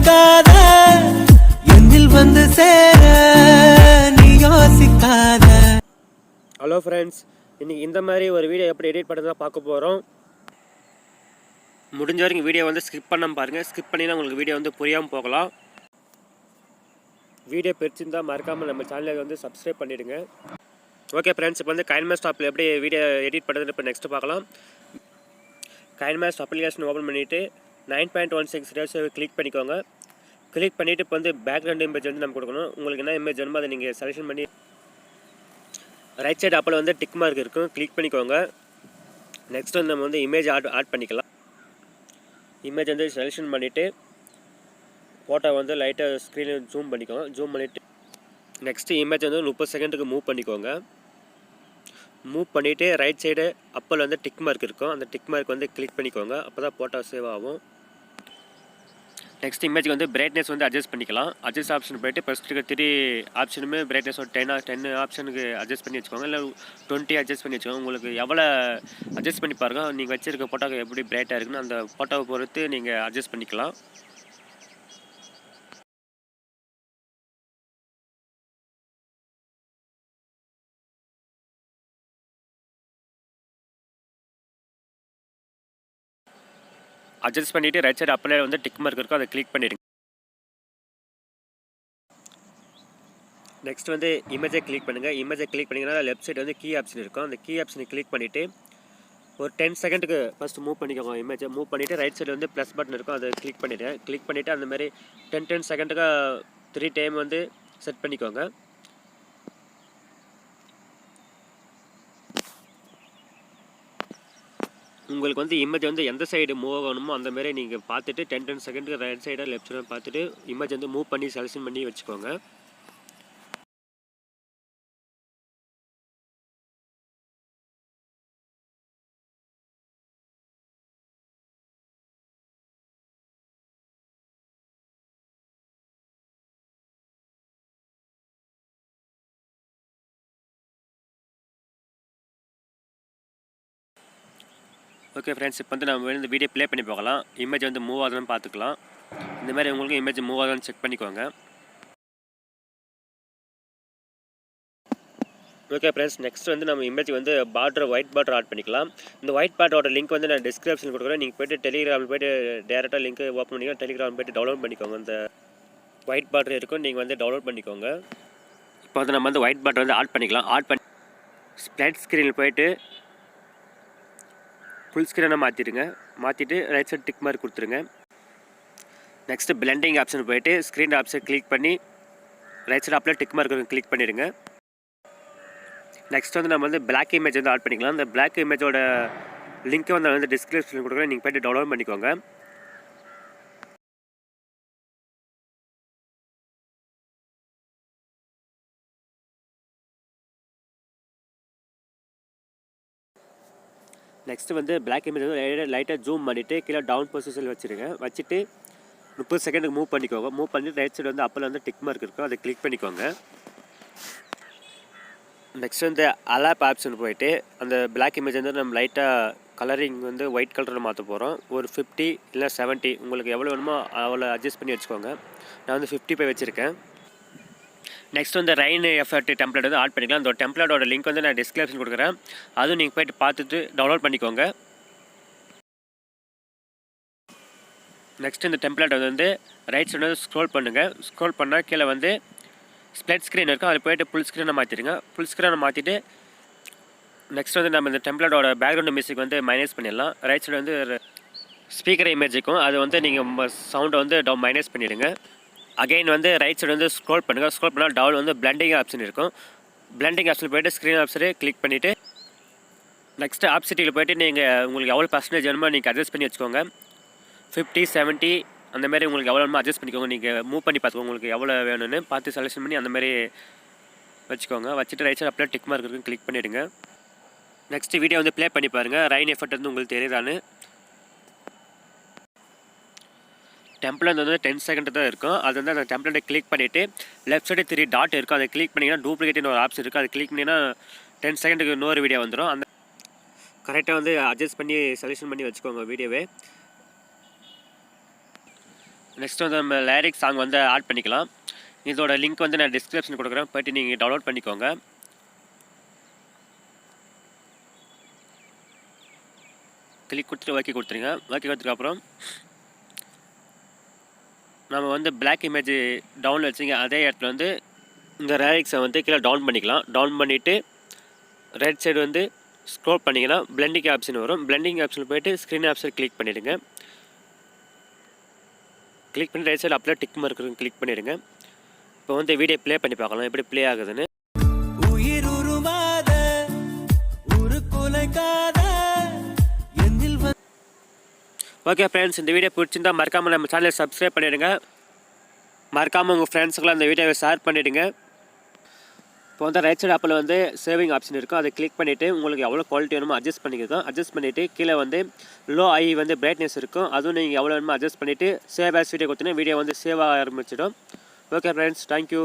மறக்காத என்னில் வந்து சேர நீ யோசிக்காத. ஹலோ ஃப்ரெண்ட்ஸ், இன்றைக்கி இந்த மாதிரி ஒரு வீடியோ எப்படி எடிட் பண்ணுறதா பார்க்க போகிறோம். முடிஞ்ச வரைக்கும் வீடியோ வந்து ஸ்கிப் பண்ணாமல் பாருங்கள். ஸ்கிப் பண்ணினா உங்களுக்கு வீடியோ வந்து புரியாமல் போகலாம். வீடியோ பிடிச்சிருந்தால் மறக்காமல் நம்ம சேனலை வந்து சப்ஸ்கிரைப் பண்ணிவிடுங்க. ஓகே ஃப்ரெண்ட்ஸ், இப்போ வந்து கைன்மாஸ்டர் ஆப்பில் எப்படி வீடியோ எடிட் பண்ணுறதுன்னு இப்போ நெக்ஸ்ட்டு பார்க்கலாம். கைன்மாஸ்டர் அப்ளிகேஷன் ஓப்பன் பண்ணிவிட்டு 9.16 ரேஷியோ கிளிக் பண்ணிக்கோங்க. கிளிக் பண்ணிவிட்டு இப்போ வந்து பேக்ரவுண்ட் இமேஜ் வந்து நம்ம கொடுக்கணும். உங்களுக்கு என்ன இமேஜ் வேணுமோ அதை நீங்கள் செலெக்ஷன் பண்ணி ரைட் சைடு அப்பில் வந்து டிக் மார்க் இருக்கும், கிளிக் பண்ணிக்கோங்க. நெக்ஸ்ட் வந்து நம்ம வந்து இமேஜ் ஆட் பண்ணிக்கலாம். இமேஜ் வந்து செலெக்ஷன் பண்ணிவிட்டு ஃபோட்டோ வந்து லைட்டாக ஸ்க்ரீனில் ஜூம் பண்ணிக்கோங்க. ஜூம் பண்ணிவிட்டு நெக்ஸ்ட்டு இமேஜ் வந்து 30 செகண்டுக்கு மூவ் பண்ணிக்கோங்க. மூவ் பண்ணிவிட்டு ரைட் சைடு அப்பில் வந்து டிக் மார்க் இருக்கும், அந்த டிக் மார்க் வந்து கிளிக் பண்ணிக்கோங்க. அப்போ தான் ஃபோட்டோ சேவ் ஆகும். நெக்ஸ்ட் இமேஜ் வந்து பிரைட்னஸ் வந்து அட்ஜஸ்ட் பண்ணிக்கலாம். அட்ஜஸ்ட் ஆப்ஷன் போய்ட்டு ஃபஸ்ட்டு 3 ஆப்ஷனுமே பிரைட்னஸ் ஒரு 10 ஆப்ஷனுக்கு அட்ஜஸ்ட் பண்ணி வச்சுக்கோங்க. இல்லை 20 அட்ஜஸ்ட் பண்ணி வச்சுக்கோங்க. உங்களுக்கு எவ்வளோ அட்ஜஸ்ட் பண்ணி பாருங்கள். நீங்கள் வச்சுருக்க ஃபோட்டோக்கு எப்படி பிரைட்டாக இருக்குன்னு அந்த ஃபோட்டோவை பொறுத்து நீங்கள் அட்ஜஸ்ட் பண்ணிக்கலாம். அட்ஜஸ்ட் பண்ணிவிட்டு ரைட் சைடு அப்பில் வந்து டிக் மார்க் இருக்கும், அதை கிளிக் பண்ணிவிடுங்க. நெக்ஸ்ட் வந்து இமேஜை கிளிக் பண்ணுங்கள். இமேஜை கிளிக் பண்ணிங்கன்னா லெஃப்ட் சைடு வந்து கீ ஆப்ஷன் இருக்கும், அந்த கீ ஆப்ஷனை கிளிக் பண்ணிவிட்டு ஒரு 10 செகண்டுக்கு ஃபஸ்ட்டு மூவ் பண்ணிக்கோங்க. இமேஜை மூவ் பண்ணிவிட்டு ரைட் சைடு வந்து ப்ளஸ் பட்டன் இருக்கும், அதை கிளிக் பண்ணிவிடுங்க. கிளிக் பண்ணிவிட்டு அந்தமாதிரி 10 செகண்டுக்கு 3 டைம் வந்து செட் பண்ணிக்கோங்க. உங்களுக்கு வந்து இமேஜ் வந்து எந்த சைடு மூவ் ஆகணுமோ அந்தமாரி நீங்கள் பார்த்துட்டு 10 செகண்டுக்கு ரைட் சைடாக லெஃப்ட் சைடாக பார்த்துட்டு இமேஜ் வந்து மூவ் பண்ணி செலெக்ஷன் பண்ணி வச்சுக்கோங்க. ஓகே ஃப்ரெண்ட்ஸ், இப்போ வந்து நம்ம இந்த வீடியோ ப்ளே பண்ணி போகலாம். இமேஜ் வந்து மூவ் ஆகுதுன்னு பார்த்துக்கலாம். இந்தமாதிரி உங்களுக்கு இமேஜ் மூவ் ஆகுதுன்னு செக் பண்ணிக்கோங்க. ஓகே ஃப்ரெண்ட்ஸ், நெக்ஸ்ட் வந்து நம்ம இமேஜ் வந்து ஒயிட் பார்டர் ஆட் பண்ணிக்கலாம். இந்த ஒயிட் பார்டரோட லிங்க் வந்து நான் டிஸ்கிரிப்ஷன் கொடுக்குறேன். நீங்கள் போய்ட்டு டெலிகிராமில் போய்ட்டு டேரெக்டாக லிங்க் ஓப்பன் பண்ணிக்கலாம். டெலிகிராம் போய்ட்டு டவுன்லோட் பண்ணிக்கோங்க. இந்த ஒயிட் பார்டர் இருக்கும், நீங்கள் வந்து டவுன்லோட் பண்ணிக்கோங்க. இப்போ வந்து நம்ம வந்து ஒயிட் பார்டர் வந்து ஆட் பண்ணிக்கலாம். ஆட் பண்ணி ஸ்ப்ளைட் ஸ்க்ரீனில் போய்ட்டு ஃபுல் ஸ்க்ரீனை மாற்றிடுங்க. மாற்றிட்டு ரைட் சைடு டிக் மார்க் கொடுத்துருங்க. நெக்ஸ்ட்டு பிளெண்டிங் ஆப்ஷன் போய்ட்டு ஸ்க்ரீன் ஆப்ஷன் கிளிக் பண்ணி ரைட் சைடு அப்பில் டிக் மார்க் கிளிக் பண்ணிடுங்க. நெக்ஸ்ட் வந்து நம்ம வந்து பிளாக் இமேஜ் வந்து ஆட் பண்ணிக்கலாம். அந்த பிளாக் இமேஜோட லிங்க்கை வந்து டிஸ்கிரிப்ஷன் கொடுக்குறேன், நீங்கள் போய்ட்டு டவுன்லோட் பண்ணிக்கோங்க. நெக்ஸ்ட்டு வந்து பிளாக் இமேஜ் வந்து லைட்டாக ஜூம் பண்ணிவிட்டு கீழே டவுன் பொசிஷனில் வச்சுருங்க. வச்சுட்டு 30 செகண்டுக்கு மூவ் பண்ணிக்கோங்க. மூவ் பண்ணிட்டு ரைட் சைடு வந்து அப்பில் வந்து டிக் மார்க் இருக்கும், அதை கிளிக் பண்ணிக்கோங்க. நெக்ஸ்ட் வந்து அலாப் ஆப்ஷன் போய்ட்டு அந்த பிளாக் இமேஜ் வந்து நம்ம லைட்டாக கலரிங் வந்து ஒயிட் கலரில் மாற்ற போகிறோம். ஒரு 50 இல்லை 70 உங்களுக்கு எவ்வளோ வேணுமோ அவ்வளோ அட்ஜஸ்ட் பண்ணி வச்சுக்கோங்க. நான் வந்து 55 வச்சுருக்கேன். நெக்ஸ்ட் வந்து ரெயின் எஃபெக்ட் டெம்ப்ளேட் வந்து ஆட் பண்ணிக்கலாம். அந்த டெம்ப்ளேட்டோட லிங்க் வந்து நான் டிஸ்கிரிப்ஷன் கொடுக்குறேன், அதுவும் நீங்கள் போய்ட்டு பார்த்துட்டு டவுன்லோட் பண்ணிக்கோங்க. நெக்ஸ்ட் இந்த டெம்ப்ளேட் வந்து ரைட் சைடு வந்து ஸ்க்ரோல் பண்ணுங்கள். ஸ்க்ரோல் பண்ணால் கீழே வந்து ஸ்ப்ளிட் ஸ்க்ரீன் இருக்கும், அதில் போய்ட்டு ஃபுல் ஸ்க்ரீனை மாற்றிடுங்க. ஃபுல் ஸ்க்ரீனை மாற்றிட்டு நெக்ஸ்ட் வந்து நம்ம இந்த டெம்ப்ளேட்டோட பேக்ரவுண்ட் மியூசிக் வந்து மைனஸ் பண்ணிடலாம். ரைட் சைடு வந்து ஸ்பீக்கர் இமேஜ் இருக்கும், அது வந்து நீங்கள் சவுண்டை வந்து மைனஸ் பண்ணிவிடுங்க. அகைன் வந்து ரைட் சைடு வந்து ஸ்க்ரோல் பண்ணுங்கள். ஸ்க்ரோல் பண்ணால் டவுன் வந்து பிளெண்டிங் ஆப்ஷன் இருக்கும். பிளெண்டிங் ஆப்ஷனில் போய்ட்டு ஸ்க்ரீன் ஆப்ஷனே கிளிக் பண்ணிவிட்டு நெக்ஸ்ட்டு ஆப்சிட்டியில் போய்ட்டு நீங்கள் உங்களுக்கு எவ்வளோ பர்சன்டேஜ் வேணுமோ நீங்கள் அட்ஜஸ்ட் பண்ணி வச்சுக்கோங்க. 50, 70 அந்தமாரி உங்களுக்கு எவ்வளோ வேணுமோ அட்ஜஸ்ட் பண்ணிக்கோங்க. நீங்கள் மூவ் பண்ணி பார்த்துக்கோங்க, உங்களுக்கு எவ்வளோ வேணும்னு பார்த்து செலெக்ஷன் பண்ணி அந்தமாரி வச்சுக்கோங்க. வச்சுட்டு ரைட் சைடு அப்படியே டிக் மார்க் இருக்குன்னு கிளிக் பண்ணிவிடுங்க. நெக்ஸ்ட்டு வீடியோ வந்து ப்ளே பண்ணி பாருங்கள், ரெயின் எஃபெக்ட் வந்து உங்களுக்கு தெரியுதான்னு. டெம்ப்ளேட் வந்து 10 செகண்ட் தான் இருக்கும். அது வந்து அந்த டெம்ப்ளேட்டை கிளிக் பண்ணிவிட்டு லெஃப்ட் சைடு 3 டாட் இருக்கும், அதை கிளிக் பண்ணிங்கன்னா டூப்ளிகேட்னு ஒரு ஆப்ஷன் இருக்குது, அதை கிளிக் பண்ணிங்கன்னா 10 செகண்டுக்கு இன்னொரு வீடியோ வந்துடும். அந்த கரெக்டாக வந்து அட்ஜஸ்ட் பண்ணி செலெக்ஷன் பண்ணி வச்சுக்கோங்க வீடியோவே. நெக்ஸ்ட் வந்து நம்ம லிரிக்ஸ் சாங் வந்து ஆட் பண்ணிக்கலாம். இதோட லிங்க் வந்து நான் டிஸ்கிரிப்ஷன் கொடுக்குறேன், போய்ட்டு நீங்கள் டவுன்லோட் பண்ணிக்கோங்க. கிளிக் கொடுத்துட்டு ஓகே கொடுத்துருங்க. ஓகே கொடுத்ததுக்கப்புறம் நம்ம வந்து பிளாக் இமேஜ் டவுனில் வச்சுங்க அதே இடத்துல வந்து இந்த லிரிக்ஸை வந்து கீழே டவுன் பண்ணிக்கலாம். டவுன் பண்ணிவிட்டு ரைட் சைடு வந்து ஸ்க்ரோல் பண்ணிங்கன்னா பிளெண்டிங் ஆப்ஷன் வரும். பிளெண்டிங் ஆப்ஷனில் போய்ட்டு ஸ்க்ரீன் ஆப்ஷன் கிளிக் பண்ணிவிடுங்க. கிளிக் பண்ணி ரைட் சைடு அப்படியே டிக் மார்க் கிளிக் பண்ணிவிடுங்க. இப்போ வந்து வீடியோ ப்ளே பண்ணி பார்க்கலாம் எப்படி ப்ளே ஆகுதுன்னு. உயிர் உருவாத உருக்குலைக்காத என்னில் ஓகே ஃப்ரெண்ட்ஸ், இந்த வீடியோ பிடிச்சிருந்தா மறக்காமல் நம்ம சேனலை சப்ஸ்கிரைப் பண்ணிவிடுங்க. மறக்காமல் உங்கள் ஃப்ரெண்ட்ஸுக்கெல்லாம் இந்த வீடியோவை ஷேர் பண்ணிவிடுங்க. இப்போ வந்து ரைட் சைடு ஆப்பில் வந்து சேவிங் ஆப்ஷன் இருக்கும், அதை கிளிக் பண்ணிவிட்டு உங்களுக்கு எவ்வளோ குவாலிட்டி வேணுமோ அட்ஜஸ்ட் பண்ணிக்கலாம். அட்ஜஸ்ட் பண்ணிவிட்டு கீழே வந்து லோ ஐ வந்து பிரைட்னஸ் இருக்கும், அதுவும் நீங்கள் எவ்வளோ வேணுமோ அட்ஜஸ்ட் பண்ணிவிட்டு சேவ் ஆஸ் வீடியோ கொடுத்தீங்கன்னா வீடியோ வந்து சேவ் ஆக ஆரம்பிச்சிடும். Okay friends, thank you.